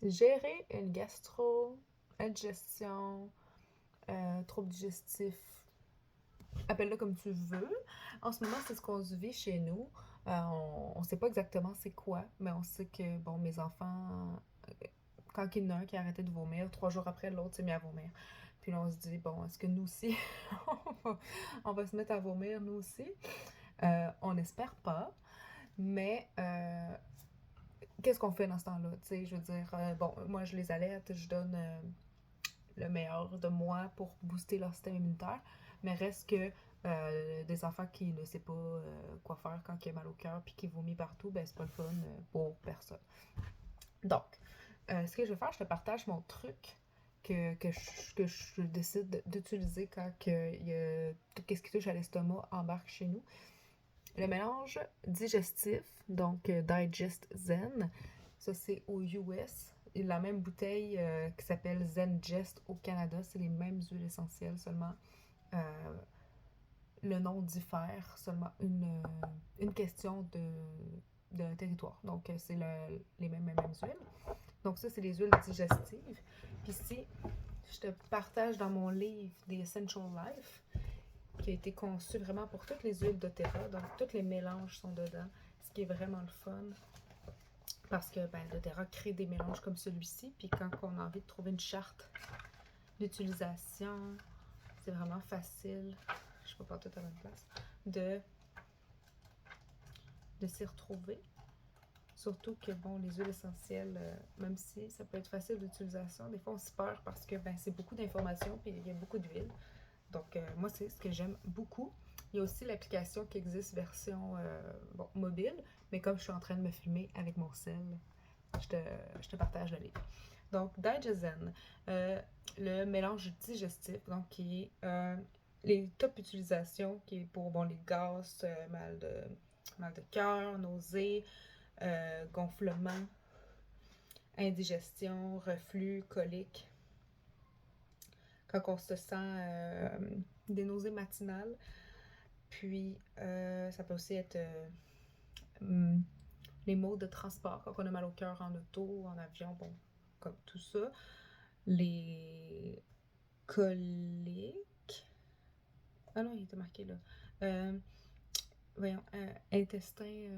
gérer une gastro, indigestion, trouble digestif, appelle-le comme tu veux. En ce moment, c'est ce qu'on se vit chez nous. On sait pas exactement c'est quoi, mais on sait que, bon, mes enfants, quand il y en a un qui a arrêté de vomir, 3 jours après, l'autre s'est mis à vomir. Puis là, on se dit, bon, est-ce que nous aussi, on va se mettre à vomir, nous aussi? On n'espère pas, mais qu'est-ce qu'on fait dans ce temps-là? Tu sais, je veux dire, bon, moi, je les allaite, je donne le meilleur de moi pour booster leur système immunitaire, mais reste que des enfants qui ne savent pas quoi faire quand il a mal au cœur puis qui vomit partout, ben c'est pas le fun pour personne. Donc, ce que je vais faire, je te partage mon truc que je décide d'utiliser quand tout ce qui touche à l'estomac embarque chez nous. Le mélange digestif, donc Digest Zen, ça c'est au US. Et la même bouteille qui s'appelle Zengest au Canada, c'est les mêmes huiles essentielles, seulement euh, le nom diffère, seulement une question de territoire. Donc c'est mêmes huiles. Donc ça, c'est les huiles digestives. Puis ici, je te partage dans mon livre The Essential Life, qui a été conçu vraiment pour toutes les huiles doTERRA. Donc, tous les mélanges sont dedans, ce qui est vraiment le fun. Parce que ben, doTERRA crée des mélanges comme celui-ci. Puis quand on a envie de trouver une charte d'utilisation, c'est vraiment facile. Je peux pas tout à la place. De s'y retrouver. Surtout que, bon, les huiles essentielles, même si ça peut être facile d'utilisation, des fois on s'y perd parce que ben, c'est beaucoup d'informations puis il y a beaucoup d'huile. Donc, moi, c'est ce que j'aime beaucoup. Il y a aussi l'application qui existe version bon, mobile, mais comme je suis en train de me filmer avec mon sel, je te, je te partage le livre. Donc, Digezen, le mélange digestif, donc qui est les top utilisations, qui est pour bon, les gaz, mal de cœur, nausées, gonflement, indigestion, reflux, colique. Quand on se sent des nausées matinales. Puis, ça peut aussi être les maux de transport, quand on a mal au cœur en auto, en avion, bon, comme tout ça. Les coliques. Ah non, il était marqué là. Euh, voyons, intestin,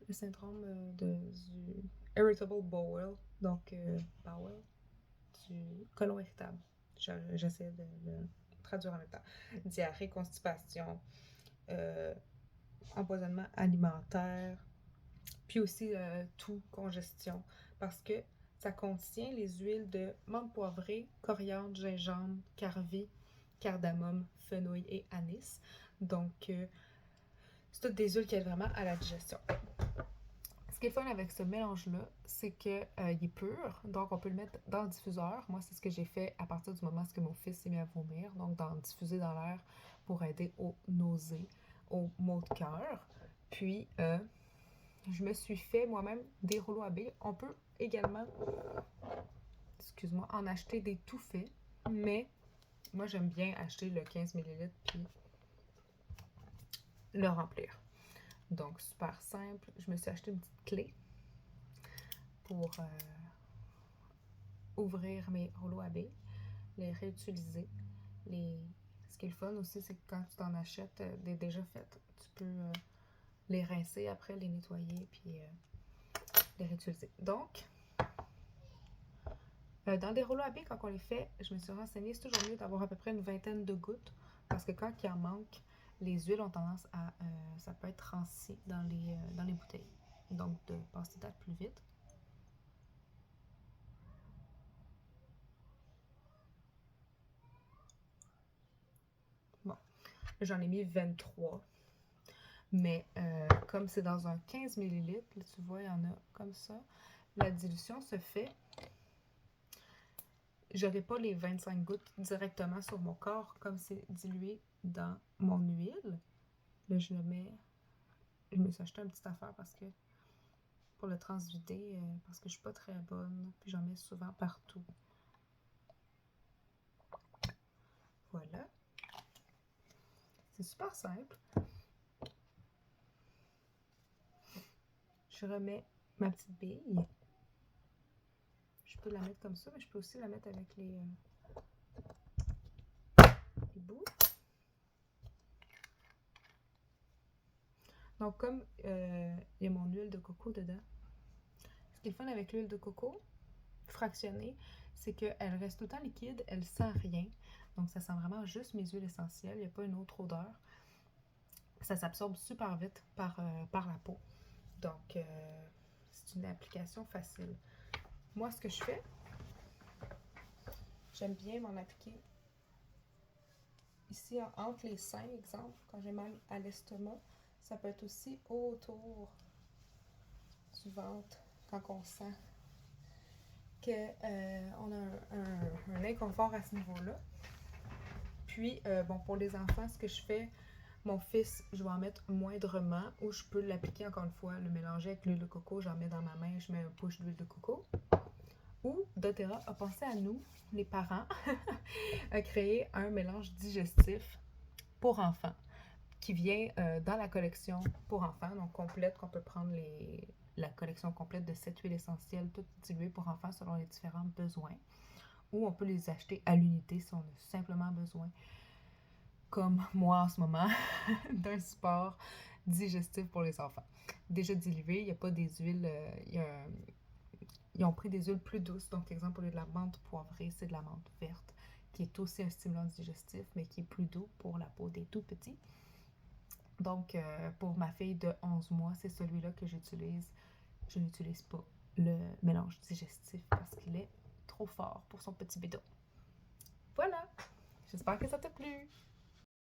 le syndrome du irritable bowel, donc bowel, du côlon irritable. J'essaie de le traduire en même temps. Diarrhée, constipation, empoisonnement alimentaire, puis aussi tout, congestion, parce que ça contient les huiles de menthe poivrée, coriandre, gingembre, carvi, cardamome, fenouil et anis. Donc, c'est toutes des huiles qui aident vraiment à la digestion. Ce qui est fun avec ce mélange-là, c'est qu'il est pur, donc on peut le mettre dans le diffuseur. Moi, c'est ce que j'ai fait à partir du moment où mon fils s'est mis à vomir, donc diffuser dans l'air pour aider aux nausées, aux maux de cœur. Puis, je me suis fait moi-même des rouleaux à billes. On peut également, excuse-moi, en acheter des tout faits, mais moi, j'aime bien acheter le 15 ml puis le remplir. Donc, super simple. Je me suis acheté une petite clé pour ouvrir mes rouleaux à billes, les réutiliser. Ce qui est le fun aussi, c'est que quand tu t'en achètes des déjà faites, tu peux les rincer après, les nettoyer, puis les réutiliser. Donc, dans des rouleaux à billes, quand on les fait, je me suis renseignée, c'est toujours mieux d'avoir à peu près une vingtaine de gouttes, parce que quand il en manque, les huiles ont tendance à... ça peut être rancé dans les bouteilles. Donc, de passer date plus vite. Bon, j'en ai mis 23. Mais comme c'est dans un 15 ml, tu vois, il y en a comme ça. La dilution se fait. J'aurai pas les 25 gouttes directement sur mon corps comme c'est dilué dans mon huile. Là, je le mets. Je me suis acheté une petite affaire parce que pour le transvider, parce que je suis pas très bonne. Puis j'en mets souvent partout. Voilà. C'est super simple. Je remets ma petite bille. Je peux la mettre comme ça, mais je peux aussi la mettre avec les bouts. Donc, comme il y a mon huile de coco dedans, ce qui est le fun avec l'huile de coco fractionnée, c'est qu'elle reste tout le temps liquide, elle sent rien. Donc, ça sent vraiment juste mes huiles essentielles, il n'y a pas une autre odeur. Ça s'absorbe super vite par la peau. Donc, c'est une application facile. Moi, ce que je fais, j'aime bien m'en appliquer ici entre les seins, exemple, quand j'ai mal à l'estomac. Ça peut être aussi autour du ventre, quand on sent qu'on a un inconfort à ce niveau-là. Puis, bon, pour les enfants, ce que je fais, mon fils, je vais en mettre moindrement, ou je peux l'appliquer encore une fois, le mélanger avec l'huile de coco, j'en mets dans ma main, je mets un push d'huile de coco. Ou doTERRA a pensé à nous, les parents, à créer un mélange digestif pour enfants qui vient dans la collection pour enfants, donc complète, qu'on peut prendre la collection complète de 7 huiles essentielles, toutes diluées pour enfants selon les différents besoins. Ou on peut les acheter à l'unité si on a simplement besoin, comme moi en ce moment, d'un support digestif pour les enfants. Déjà dilué, il n'y a pas des huiles, ils ont pris des huiles plus douces. Donc, exemple, au lieu de la menthe poivrée, c'est de la menthe verte, qui est aussi un stimulant digestif, mais qui est plus doux pour la peau des tout petits. Donc, pour ma fille de 11 mois, c'est celui-là que j'utilise. Je n'utilise pas le mélange digestif parce qu'il est trop fort pour son petit bidon. Voilà! J'espère que ça t'a plu!